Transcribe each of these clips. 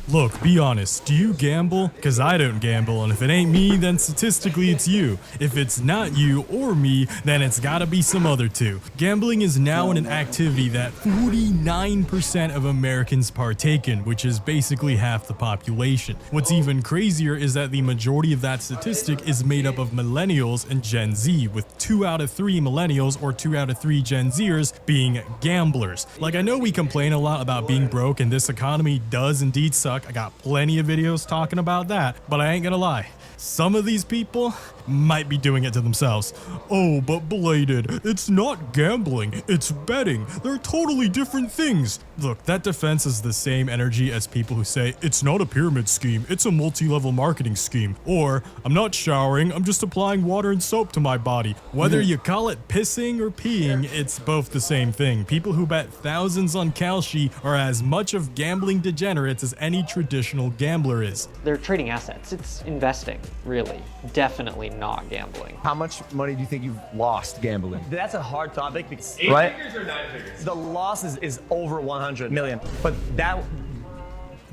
Look, be honest, do you gamble? Cause I don't gamble, and if it ain't me, then statistically it's you. If it's not you or me, then it's gotta be some other two. Gambling is now an activity that 49% of Americans partake in, which is basically half the population. What's even crazier is that the majority of that statistic is made up of millennials and Gen Z, with 2 out of 3 millennials or 2 out of 3 Gen Zers being gamblers. Like, I know we complain a lot about being broke, and this economy does indeed suck. I got plenty of videos talking about that, but I ain't gonna lie. Some of these people might be doing it to themselves. Oh, but Bladed, it's not gambling, it's betting. They're totally different things. Look, that defense is the same energy as people who say, it's not a pyramid scheme, it's a multi-level marketing scheme. Or, I'm not showering, I'm just applying water and soap to my body. Whether you call it pissing or peeing, it's both the same thing. People who bet thousands on Kalshi are as much of gambling degenerates as any traditional gambler is. They're trading assets. It's investing, really. Definitely not gambling. How much money do you think you've lost gambling? That's a hard topic because 8 figures or 9 figures? the loss is over 100 million. But that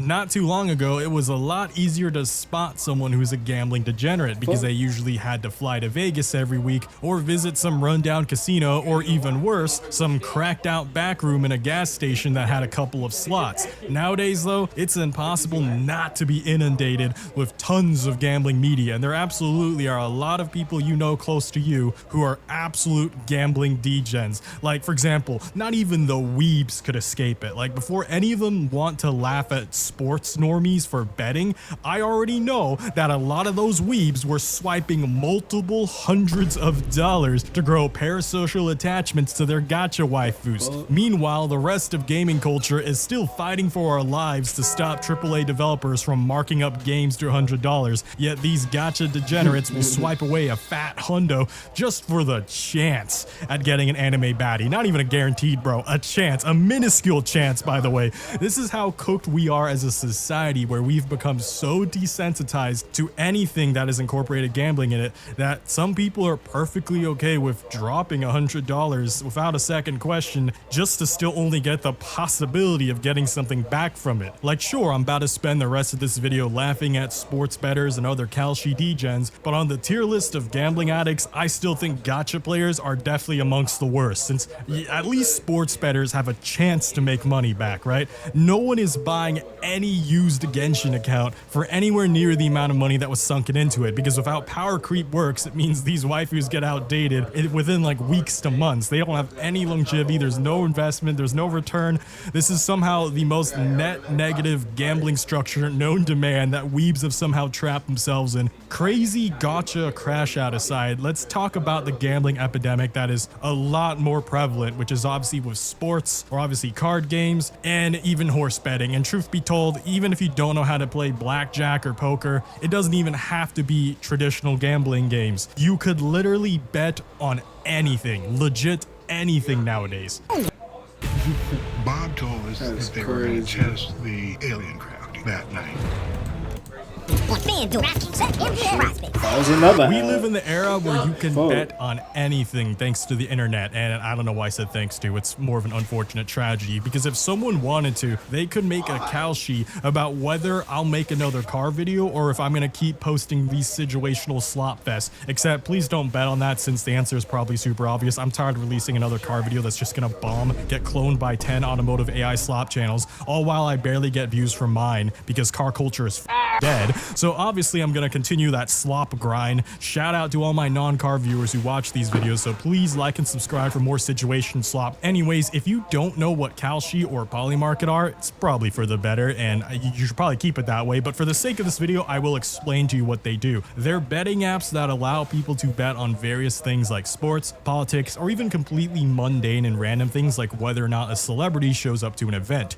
Not too long ago, it was a lot easier to spot someone who's a gambling degenerate because they usually had to fly to Vegas every week or visit some rundown casino, or even worse, some cracked out back room in a gas station that had a couple of slots. Nowadays though, it's impossible not to be inundated with tons of gambling media, and there absolutely are a lot of people you know close to you who are absolute gambling degens. Like, for example, not even the weebs could escape it. Like, before any of them want to laugh at sports normies for betting, I already know that a lot of those weebs were swiping multiple hundreds of dollars to grow parasocial attachments to their gacha waifus. Meanwhile, the rest of gaming culture is still fighting for our lives to stop AAA developers from marking up games to $100, yet these gacha degenerates will swipe away a fat hundo just for the chance at getting an anime baddie. Not even a guaranteed, bro, a chance, a minuscule chance, by the way. This is how cooked we are as a society, where we've become so desensitized to anything that has incorporated gambling in it that some people are perfectly okay with dropping $100 without a second question just to still only get the possibility of getting something back from it. Like, sure, I'm about to spend the rest of this video laughing at sports bettors and other Kalshi degens, but on the tier list of gambling addicts, I still think gacha players are definitely amongst the worst, since at least sports bettors have a chance to make money back, right? No one is buying any used Genshin account for anywhere near the amount of money that was sunken into it, because without power creep works, it means these waifus get outdated within like weeks to months. They don't have any longevity, there's no investment, there's no return. This is somehow the most net negative gambling structure known to man that weebs have somehow trapped themselves in. Crazy gacha crash out aside, let's talk about the gambling epidemic that is a lot more prevalent, which is obviously with sports, or obviously card games, and even horse betting. And truth be told, even if you don't know how to play blackjack or poker, it doesn't even have to be traditional gambling games. You could literally bet on anything, legit anything nowadays. Bob told us that they were going to test the alien craft that night. We live in the era where you can bet on anything thanks to the internet, and I don't know why I said thanks to. It's more of an unfortunate tragedy, because if someone wanted to, they could make a Kalshi about whether I'll make another car video or if I'm gonna keep posting these situational slop fests. Except please don't bet on that, since the answer is probably super obvious. I'm tired of releasing another car video that's just gonna bomb, get cloned by 10 automotive AI slop channels, all while I barely get views from mine because car culture is dead. So obviously I'm gonna continue that slop grind. Shout out to all my non-car viewers who watch these videos, so please like and subscribe for more situation slop. Anyways, if you don't know what Kalshi or Polymarket are, it's probably for the better, and you should probably keep it that way, but for the sake of this video, I will explain to you what they do. They're betting apps that allow people to bet on various things like sports, politics, or even completely mundane and random things like whether or not a celebrity shows up to an event.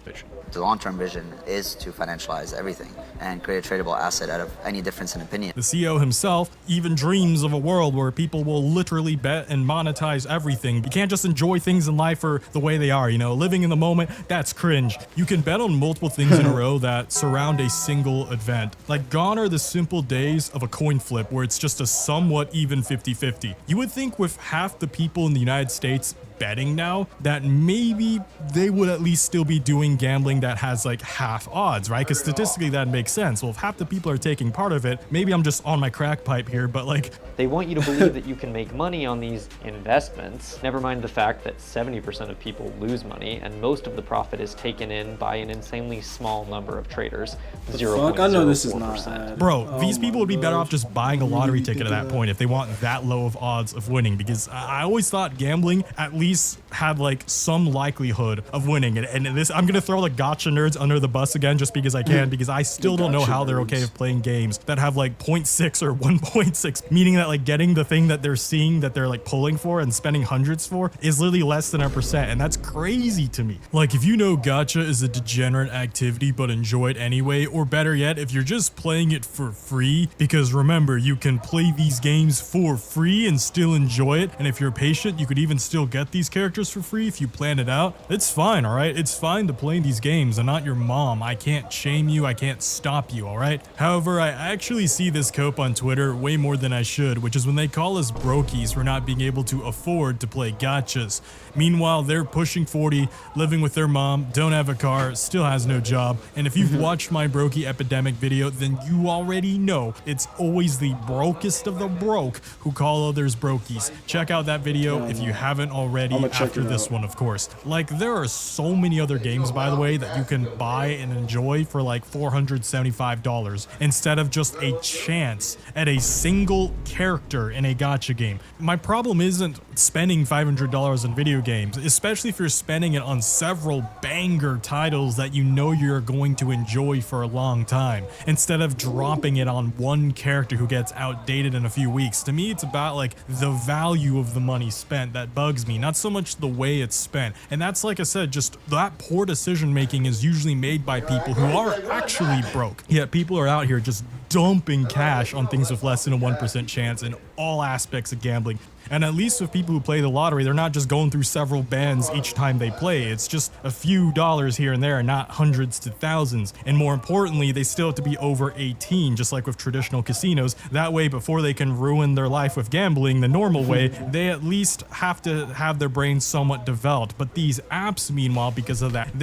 The long-term vision is to financialize everything and create a tradable asset out of any difference in opinion. The CEO himself even dreams of a world where people will literally bet and monetize everything. You can't just enjoy things in life for the way they are, you know, living in the moment, that's cringe. You can bet on multiple things in a row that surround a single event. Like, gone are the simple days of a coin flip where it's just a somewhat even 50-50. You would think with half the people in the United States betting now, that maybe they would at least still be doing gambling that has like half odds, right? Because statistically that makes sense. Well, if half the people are taking part of it, maybe I'm just on my crack pipe here, but like... They want you to believe that you can make money on these investments. Never mind the fact that 70% of people lose money, and most of the profit is taken in by an insanely small number of traders, 0.04%. I know this is not ad. Bro, these people would be better off just buying a lottery ticket at that point if they want that low of odds of winning, because I always thought gambling at least had like some likelihood of winning. And this, I'm gonna throw the gotcha nerds under the bus again just because I can, because I still don't know how they're okay with playing games that have like 0.6 or 1.6, meaning that like getting the thing that they're seeing that they're like pulling for and spending hundreds for is literally less than 1%, and that's crazy to me. Like, if you know gotcha is a degenerate activity but enjoy it anyway, or better yet, if you're just playing it for free, because remember, you can play these games for free and still enjoy it, and if you're patient, you could even still get these characters for free if you plan it out. It's fine, all right? It's fine to play these games. I'm not your mom. I can't shame you. I can't stop you, all right? However, I actually see this cope on Twitter way more than I should, which is when they call us brokies for not being able to afford to play gotchas. Meanwhile, they're pushing 40, living with their mom, don't have a car, still has no job, and if you've watched my brokey epidemic video, then you already know it's always the brokest of the broke who call others brokies. Check out that video if you haven't already after this one, of course. Like, there are so many other games, by the way, that you can buy and enjoy for like $475 instead of just a chance at a single character in a gacha game. My problem isn't spending $500 on video games, especially if you're spending it on several banger titles that you know you're going to enjoy for a long time, instead of dropping it on one character who gets outdated in a few weeks. To me, it's about like the value of the money spent that bugs me, not so much the way it's spent. And that's, like I said, just that poor decision making is usually made by people who are actually broke. Yet people are out here just dumping cash on things with less than a 1% chance in all aspects of gambling. And at least with people who play the lottery, they're not just going through several bands each time they play. It's just a few dollars here and there, and not hundreds to thousands. And more importantly, they still have to be over 18, just like with traditional casinos. That way, before they can ruin their life with gambling the normal way, they at least have to have their brains somewhat developed. But these apps, meanwhile, because of that,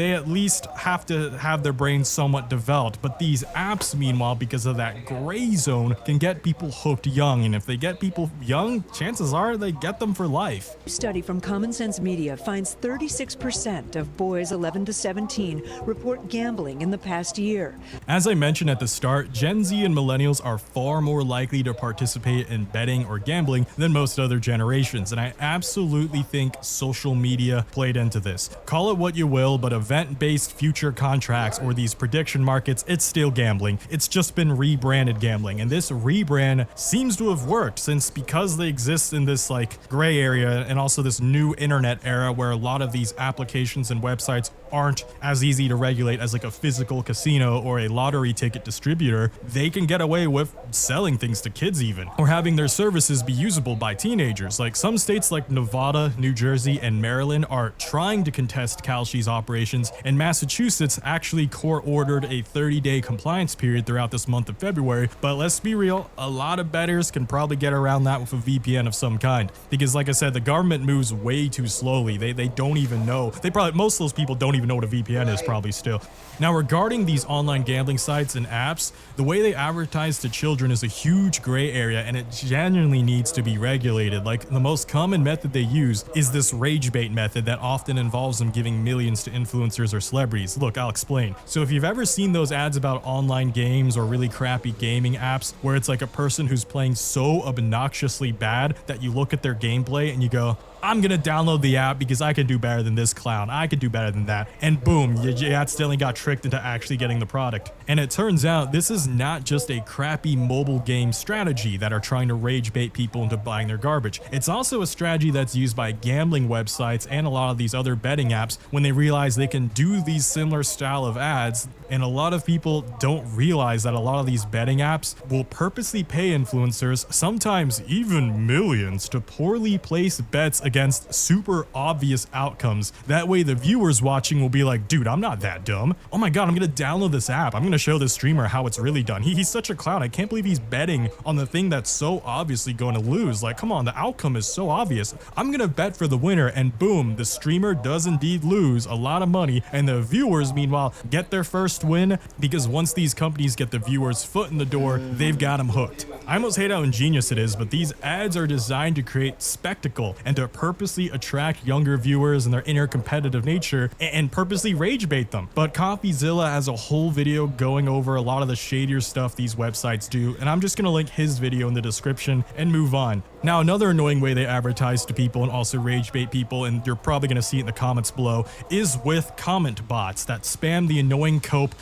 because of that gray zone, can get people hooked young. And if they get people young, chances are they get them for life. A study from Common Sense Media finds 36% of boys 11 to 17 report gambling in the past year. As I mentioned at the start, Gen Z and millennials are far more likely to participate in betting or gambling than most other generations, and I absolutely think social media played into this. Call it what you will, but event-based future contracts or these prediction markets, it's still gambling. It's just been rebranded gambling, and this rebrand seems to have worked, since because they exist in this like gray area and also this new internet era where a lot of these applications and websites aren't as easy to regulate as like a physical casino or a lottery ticket distributor, they can get away with selling things to kids even, or having their services be usable by teenagers. Like some states like Nevada, New Jersey, and Maryland are trying to contest Kalshi's operations, and Massachusetts actually court-ordered a 30-day compliance period throughout this month of February. But let's be real, a lot of bettors can probably get around that with a VPN of some kind, because like I said, the government moves way too slowly. They don't even know. Most of those people don't even know what a VPN is probably still. Now, regarding these online gambling sites and apps, the way they advertise to children is a huge gray area, and it genuinely needs to be regulated. Like, the most common method they use is this rage bait method that often involves them giving millions to influencers or celebrities. Look, I'll explain. So if you've ever seen those ads about online games or really crappy gaming apps where it's like a person who's playing so obnoxiously bad that you look at their gameplay and you go, I'm gonna download the app because I can do better than this clown. I can do better than that. And boom, you accidentally got tricked into actually getting the product. And it turns out this is not just a crappy mobile game strategy that are trying to rage bait people into buying their garbage. It's also a strategy that's used by gambling websites and a lot of these other betting apps when they realize they can do these similar style of ads. And a lot of people don't realize that a lot of these betting apps will purposely pay influencers, sometimes even millions, to poorly place bets against super obvious outcomes. That way the viewers watching will be like, dude, I'm not that dumb. Oh my God, I'm gonna download this app. I'm gonna show this streamer how it's really done. He's such a clown. I can't believe he's betting on the thing that's so obviously going to lose. Like, come on, the outcome is so obvious. I'm gonna bet for the winner, and boom, the streamer does indeed lose a lot of money, and the viewers, meanwhile, get their first win, because once these companies get the viewers' foot in the door, they've got them hooked. I almost hate how ingenious it is, but these ads are designed to create spectacle and to purposely attract younger viewers and their inner competitive nature and purposely rage bait them. But CoffeeZilla has a whole video going over a lot of the shadier stuff these websites do, and I'm just gonna link his video in the description and move on. Now, another annoying way they advertise to people and also rage bait people, and you're probably gonna see it in the comments below, is with comment bots that spam the annoying cope.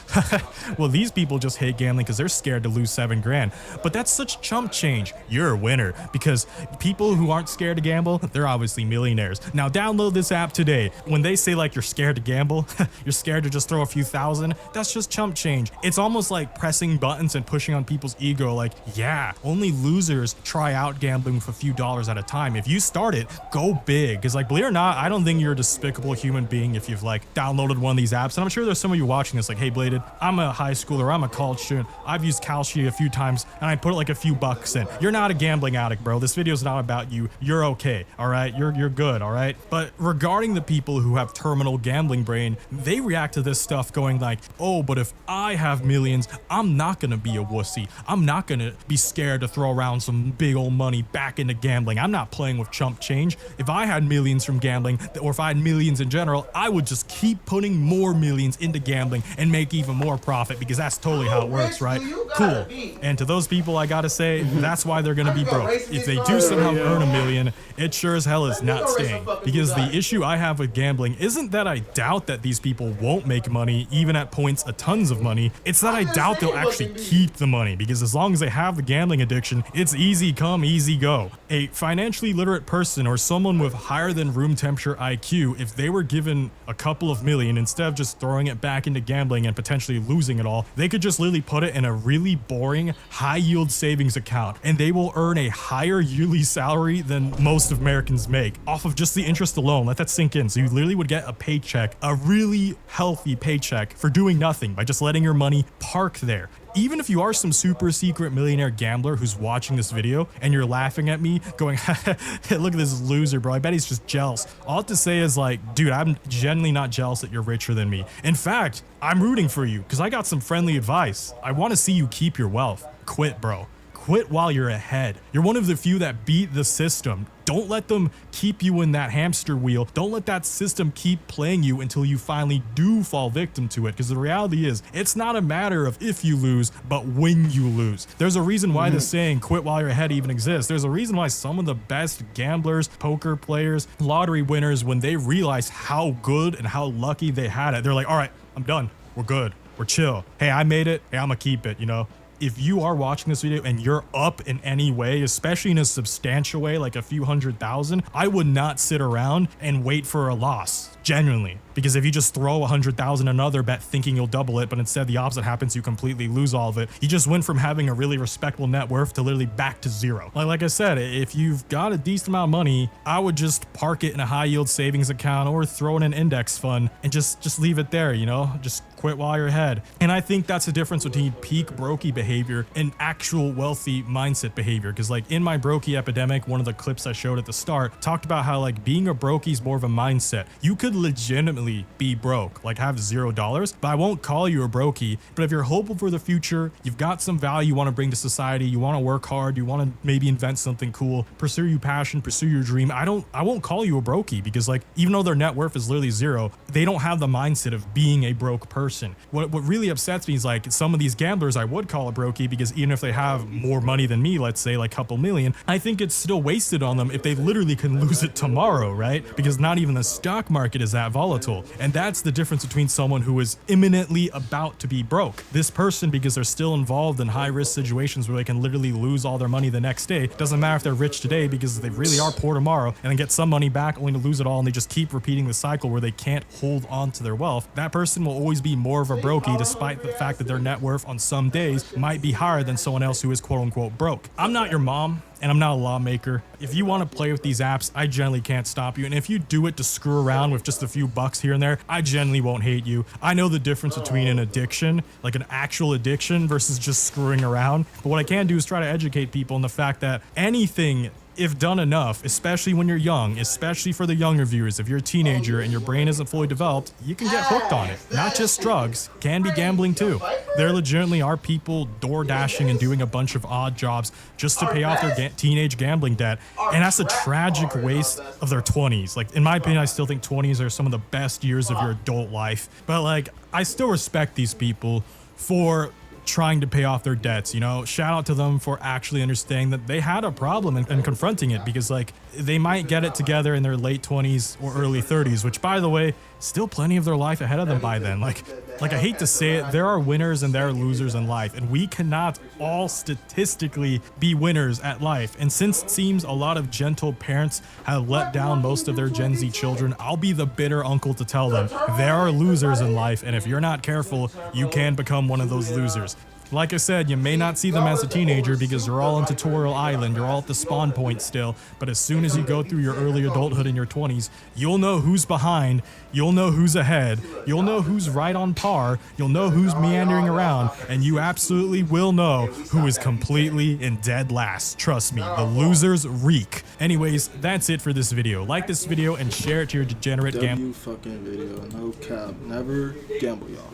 Well, these people just hate gambling because they're scared to lose 7 grand. But that's such chump change. You're a winner, because people who aren't scared to gamble, they're obviously millionaires. Now, download this app today. When they say like you're scared to gamble, you're scared to just throw a few thousand, that's just chump change. It's almost like pressing buttons and pushing on people's ego, like, yeah, only losers try out gambling with a few dollars at a time. If you start it, go big. Because like, believe it or not, I don't think you're a despicable human being if you've like downloaded one of these apps. And I'm sure there's some of you watching this like, hey Bladed, I'm a high schooler, I'm a college student, I've used Kalshi a few times and I put like a few bucks in. You're not a gambling addict, bro. This video is not about you. You're okay, all right? You're good, all right? But regarding the people who have terminal gambling brain, they react to this stuff going like, oh, but if I have millions, I'm not gonna be a wussy. I'm not gonna be scared to throw around some big old money back into gambling. I'm not playing with chump change. If I had millions from gambling, or if I had millions in general, I would just keep putting more millions into gambling and make even more profit, because that's totally how it works, right? Cool. And to those people, I gotta say, that's why they're gonna be broke. If they do somehow earn $1 million, it sure as hell is not staying. Because the issue I have with gambling isn't that I doubt that these people won't make money, even at points a tons of money. It's that I doubt they'll actually keep the money, because as long as they have the gambling addiction, it's easy come, easy go. A financially literate person or someone with higher than room temperature IQ, if they were given a couple of million, instead of just throwing it back into gambling and potentially losing it all, they could just literally put it in a really boring high yield savings account, and they will earn a higher yearly salary than most Americans make off of just the interest alone. Let that sink in. So you literally would get a paycheck, a really healthy paycheck, for doing nothing by just letting your money park there. Even if you are some super secret millionaire gambler who's watching this video and you're laughing at me going, look at this loser, bro, I bet he's just jealous. All I have to say is like, dude, I'm genuinely not jealous that you're richer than me. In fact, I'm rooting for you because I got some friendly advice. I want to see you keep your wealth. Quit, bro. Quit while you're ahead. You're one of the few that beat the system. Don't let them keep you in that hamster wheel. Don't let that system keep playing you until you finally do fall victim to it. Because the reality is, it's not a matter of if you lose, but when you lose. There's a reason why the saying, quit while you're ahead, even exists. There's a reason why some of the best gamblers, poker players, lottery winners, when they realize how good and how lucky they had it, they're like, all right, I'm done. We're good. We're chill. Hey, I made it. Hey, I'm gonna keep it, you know? If you are watching this video and you're up in any way, especially in a substantial way, like a few $100,000, I would not sit around and wait for a loss, genuinely. Because if you just throw 100,000 another bet thinking you'll double it, but instead the opposite happens, you completely lose all of it. You just went from having a really respectable net worth to literally back to zero. Like I said, if you've got a decent amount of money, I would just park it in a high yield savings account or throw in an index fund and just leave it there, you know, just quit while you're ahead. And I think that's the difference between peak brokey behavior and actual wealthy mindset behavior. Because like in my brokey epidemic, one of the clips I showed at the start talked about how like being a brokey is more of a mindset. You could legitimately be broke, like have $0, but I won't call you a brokey. But if you're hopeful for the future, you've got some value you want to bring to society, you want to work hard, you want to maybe invent something cool, pursue your passion, pursue your dream, I won't call you a brokey, because like even though their net worth is literally zero, they don't have the mindset of being a broke person. What really upsets me is like some of these gamblers I would call a brokey, because even if they have more money than me, let's say like a couple million, I think it's still wasted on them if they literally can lose it tomorrow, right? Because not even the stock market is that volatile. And that's the difference between someone who is imminently about to be broke. This person, because they're still involved in high risk situations where they can literally lose all their money the next day, doesn't matter if they're rich today, because they really are poor tomorrow and then get some money back only to lose it all, and they just keep repeating the cycle where they can't hold on to their wealth. That person will always be more of a brokey, despite the fact that their net worth on some days might be higher than someone else who is quote unquote broke. I'm not your mom, and I'm not a lawmaker. If you want to play with these apps, I generally can't stop you. And if you do it to screw around with just a few bucks here and there, I generally won't hate you. I know the difference between an addiction, like an actual addiction, versus just screwing around. But what I can do is try to educate people on the fact that anything, if done enough, especially when you're young, especially for the younger viewers, if you're a teenager and your brain isn't fully developed, you can get hooked on it. Not just drugs, can be gambling too. There legitimately are people door dashing and doing a bunch of odd jobs just to pay off their teenage gambling debt. And that's a tragic waste of their 20s. Like, in my opinion, I still think 20s are some of the best years of your adult life. But like, I still respect these people for trying to pay off their debts, you know. Shout out to them for actually understanding that they had a problem and confronting it, because like, they might get it together in their late 20s or early 30s, which, by the way, still plenty of their life ahead of them by then. Like I hate to say it, there are winners and there are losers in life, and we cannot all statistically be winners at life. And since it seems a lot of gentle parents have let down most of their Gen Z children, I'll be the bitter uncle to tell them there are losers in life, and if you're not careful, you can become one of those losers. Like I said, you may not see them as a teenager because they're all on Tutorial Island, you're all at the spawn point still, but as soon as you go through your early adulthood in your 20s, you'll know who's behind, you'll know who's ahead, you'll know who's right on par, you'll know who's meandering around, and you absolutely will know who is completely in dead last. Trust me, the losers reek. Anyways, that's it for this video. Like this video and share it to your degenerate W fucking video, no cap, never gamble, y'all.